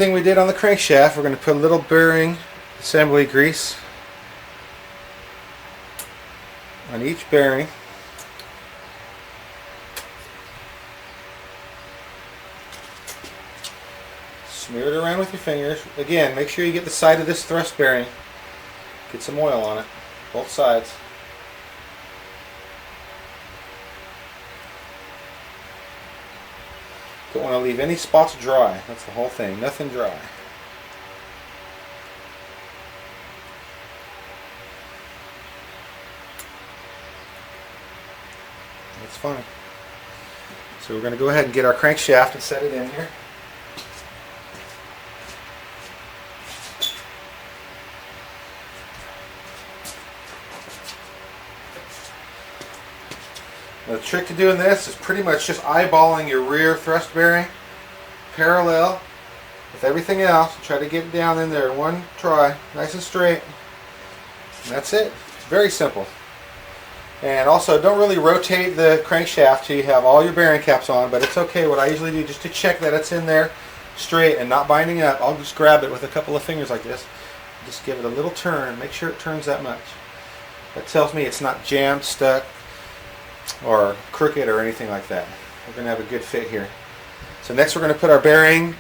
Thing we did on the crankshaft, we're going to put a little bearing assembly grease on each bearing. Smear it around with your fingers. Again, make sure you get the side of this thrust bearing. Get some oil on it, both sides. Don't want to leave any spots dry. That's the whole thing. Nothing dry. That's fine. So we're going to go ahead and get our crankshaft and set it in here. Now the trick to doing this is pretty much just eyeballing your rear thrust bearing parallel with everything else. Try to get it down in there in one try, nice and straight. And that's it. Very simple. And also, don't really rotate the crankshaft till you have all your bearing caps on, but it's okay. What I usually do, just to check that it's in there straight and not binding up, I'll just grab it with a couple of fingers like this. Just give it a little turn. Make sure it turns that much. That tells me it's not jammed, stuck, or crooked or anything like that. We're going to have a good fit here. So next we're going to put our bearing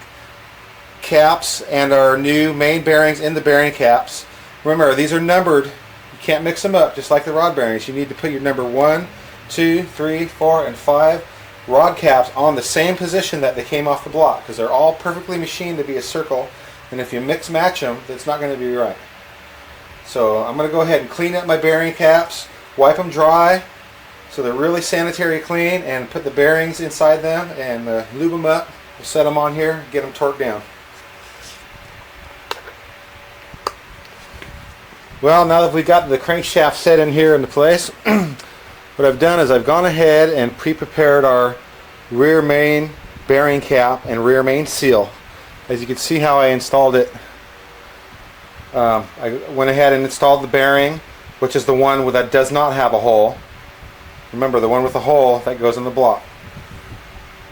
caps and our new main bearings in the bearing caps. Remember, these are numbered. You can't mix them up just like the rod bearings. You need to put your number 1, 2, 3, 4, and 5 rod caps on the same position that they came off the block, because they're all perfectly machined to be a circle, and if you mix match them, it's not going to be right. So I'm going to go ahead and clean up my bearing caps, wipe them dry so they're really sanitary clean, and put the bearings inside them and lube them up. We'll set them on here, get them torqued down. Well, now that we've got the crankshaft set in here in the place, what I've done is I've gone ahead and pre-prepared our rear main bearing cap and rear main seal. As you can see how I installed it, I went ahead and installed the bearing, which is the one that does not have a hole. Remember, the one with the hole, that goes in the block.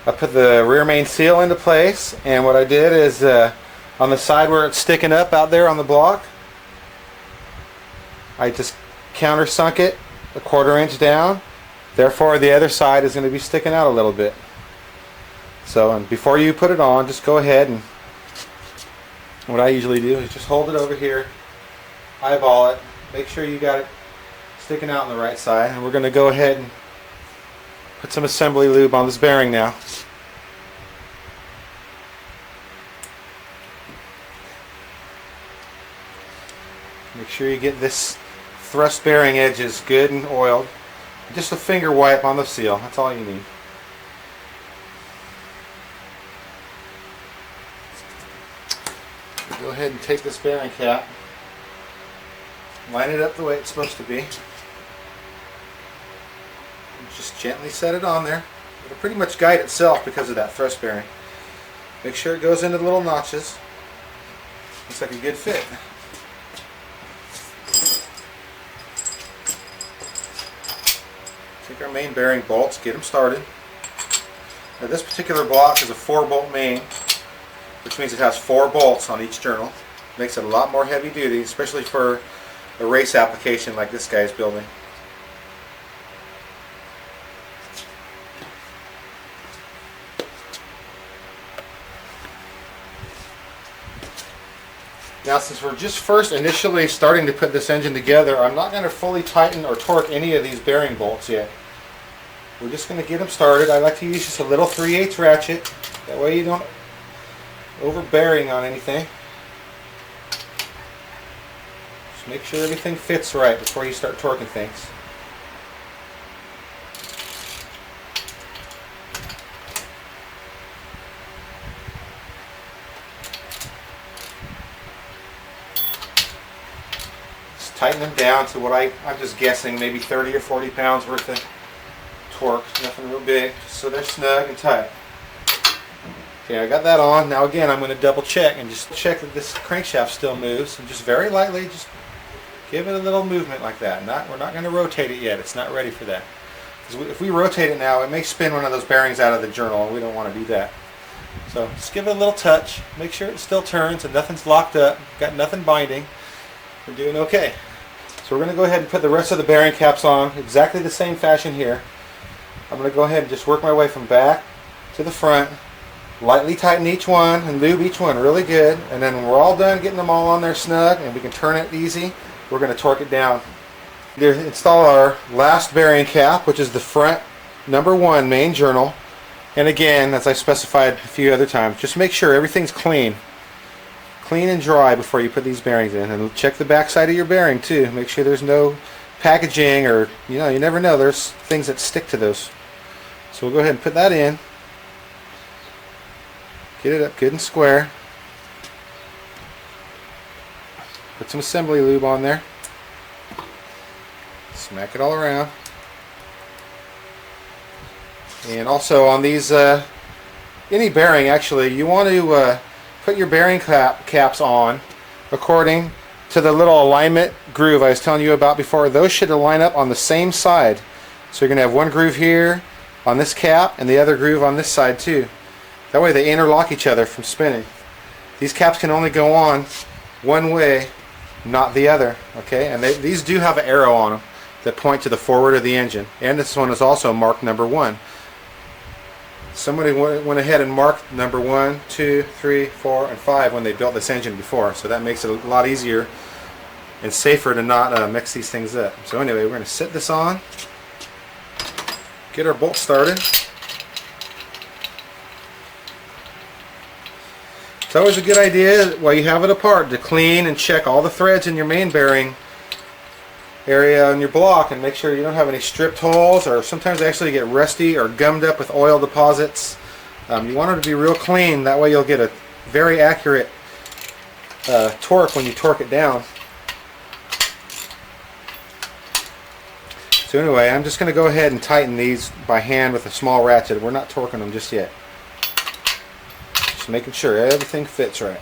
I put the rear main seal into place, and what I did is on the side where it's sticking up out there on the block, I just countersunk it a 1/4 inch down. Therefore, the other side is going to be sticking out a little bit. So, and before you put it on, just go ahead and what I usually do is just hold it over here, eyeball it, make sure you got it sticking out on the right side, and we're going to go ahead and put some assembly lube on this bearing now. Make sure you get this thrust bearing edges good and oiled. Just a finger wipe on the seal, that's all you need. Go ahead and take this bearing cap, line it up the way it's supposed to be. Just gently set it on there. It'll pretty much guide itself because of that thrust bearing. Make sure it goes into the little notches. Looks like a good fit. Take our main bearing bolts, get them started. Now this particular block is a 4-bolt main, which means it has 4 bolts on each journal. Makes it a lot more heavy duty, especially for a race application like this guy is building. Now, since we're just initially starting to put this engine together, I'm not going to fully tighten or torque any of these bearing bolts yet. We're just going to get them started. I like to use just a little 3/8 ratchet. That way you don't overbearing on anything. Just make sure everything fits right before you start torquing things. Tighten them down to what I'm just guessing, maybe 30 or 40 pounds worth of torque. Nothing real big, just so they're snug and tight. Okay, I got that on. Now again, I'm going to double check and just check that this crankshaft still moves. And just very lightly, just give it a little movement like that. We're not going to rotate it yet. It's not ready for that. Because if we rotate it now, it may spin one of those bearings out of the journal, and we don't want to do that. So So just give it a little touch. Make sure it still turns and nothing's locked up. Got nothing binding. We're doing okay. So we're going to go ahead and put the rest of the bearing caps on exactly the same fashion here. I'm going to go ahead and just work my way from back to the front. Lightly tighten each one and lube each one really good. And then when we're all done getting them all on there snug and we can turn it easy, we're going to torque it down. Install our last bearing cap, which is the front #1 main journal. And again, as I specified a few other times, just make sure everything's clean and dry before you put these bearings in. And check the back side of your bearing too. Make sure there's no packaging, or you never know, there's things that stick to those. So we'll go ahead and put that in. Get it up good and square. Put some assembly lube on there. Smack it all around. And also on these, any bearing actually, you want to put your bearing caps on according to the little alignment groove I was telling you about before. Those should line up on the same side. So you're going to have one groove here on this cap and the other groove on this side too. That way they interlock each other from spinning. These caps can only go on one way, not the other. Okay, and these do have an arrow on them that point to the forward of the engine. And this one is also marked #1. Somebody went ahead and marked #1, 2, 3, 4, and 5 when they built this engine before. So that makes it a lot easier and safer to not mix these things up. So anyway, we're going to sit this on, get our bolt started. It's always a good idea while you have it apart to clean and check all the threads in your main bearing area on your block and make sure you don't have any stripped holes, or sometimes they actually get rusty or gummed up with oil deposits. You want them to be real clean, that way you'll get a very accurate torque when you torque it down. So anyway, I'm just going to go ahead and tighten these by hand with a small ratchet. We're not torquing them just yet. Just making sure everything fits right.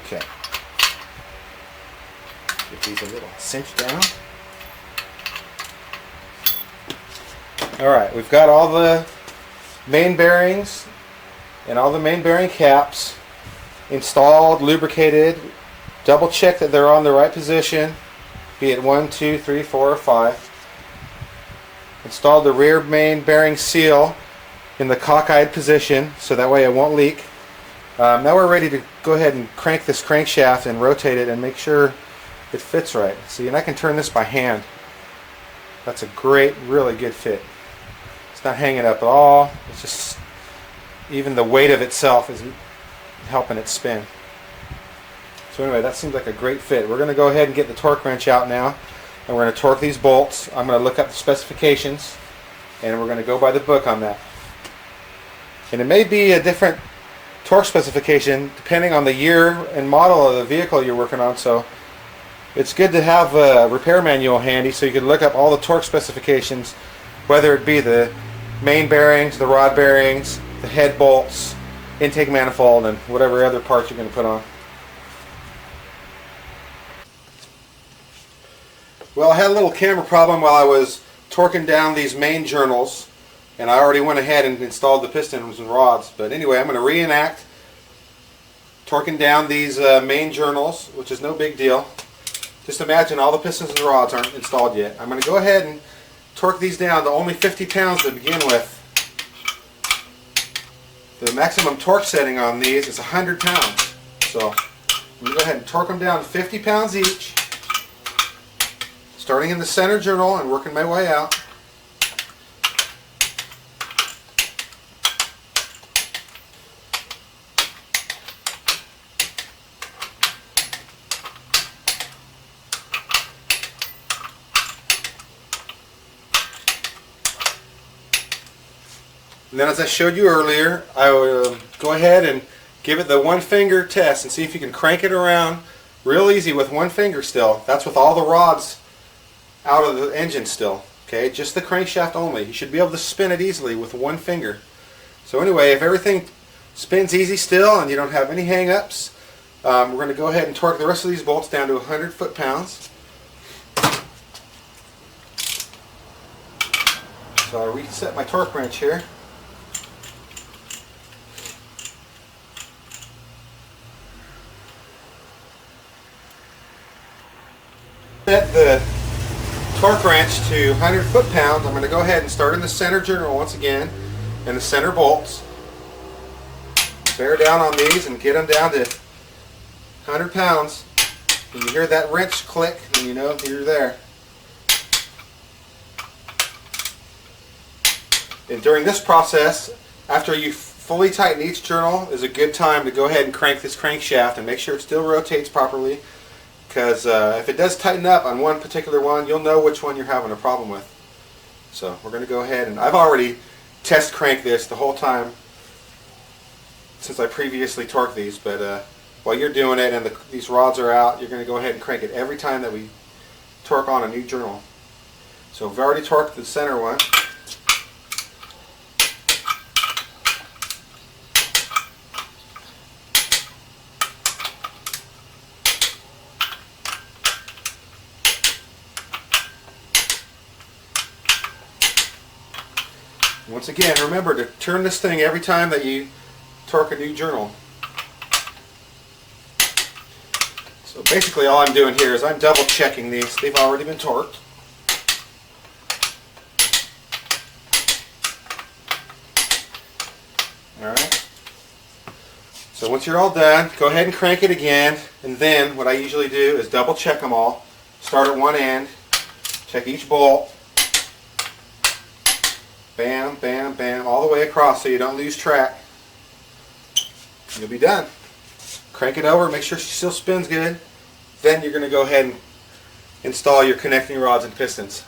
Okay. Get these a little cinched down. Alright, we've got all the main bearings and all the main bearing caps installed, lubricated. Double check that they're on the right position, be it 1, 2, 3, 4, or 5. Installed the rear main bearing seal in the cockeyed position so that way it won't leak. Now we're ready to go ahead and crank this crankshaft and rotate it and make sure it fits right. See, and I can turn this by hand. That's a great, really good fit. It's not hanging up at all. It's just, even the weight of itself is helping it spin. So anyway, that seems like a great fit. We're going to go ahead and get the torque wrench out now, and we're going to torque these bolts. I'm going to look up the specifications, and we're going to go by the book on that. And it may be a different torque specification depending on the year and model of the vehicle you're working on, so it's good to have a repair manual handy so you can look up all the torque specifications, whether it be the main bearings, the rod bearings, the head bolts, intake manifold, and whatever other parts you're going to put on. Well, I had a little camera problem while I was torquing down these main journals, and I already went ahead and installed the pistons and rods. But anyway, I'm going to reenact torquing down these main journals, which is no big deal. Just imagine all the pistons and rods aren't installed yet. I'm going to go ahead and torque these down to only 50 pounds to begin with. The maximum torque setting on these is 100 pounds. So I'm going to go ahead and torque them down to 50 pounds each, starting in the center journal and working my way out. And then, as I showed you earlier, I will go ahead and give it the one finger test and see if you can crank it around real easy with one finger still. That's with all the rods out of the engine still. Okay, just the crankshaft only. You should be able to spin it easily with one finger. So anyway, if everything spins easy still and you don't have any hang-ups, we're going to go ahead and torque the rest of these bolts down to 100 foot-pounds. So I'll reset my torque wrench here. Set the torque wrench to 100 foot-pounds. I'm going to go ahead and start in the center journal once again, and the center bolts. Bear down on these and get them down to 100 pounds. When you hear that wrench click, then you know you're there. And during this process, after you fully tighten each journal, is a good time to go ahead and crank this crankshaft and make sure it still rotates properly. Because if it does tighten up on one particular one, you'll know which one you're having a problem with. So we're going to go ahead, and I've already test cranked this the whole time since I previously torqued these, but while you're doing it and these rods are out, you're going to go ahead and crank it every time that we torque on a new journal. So we've already torqued the center one. Once again, remember to turn this thing every time that you torque a new journal. So basically all I'm doing here is I'm double checking these. They've already been torqued. Alright. So once you're all done, go ahead and crank it again, and then what I usually do is double check them all. Start at one end, check each bolt. Bam, bam, bam, all the way across so you don't lose track. You'll be done. Crank it over, make sure she still spins good. Then you're going to go ahead and install your connecting rods and pistons.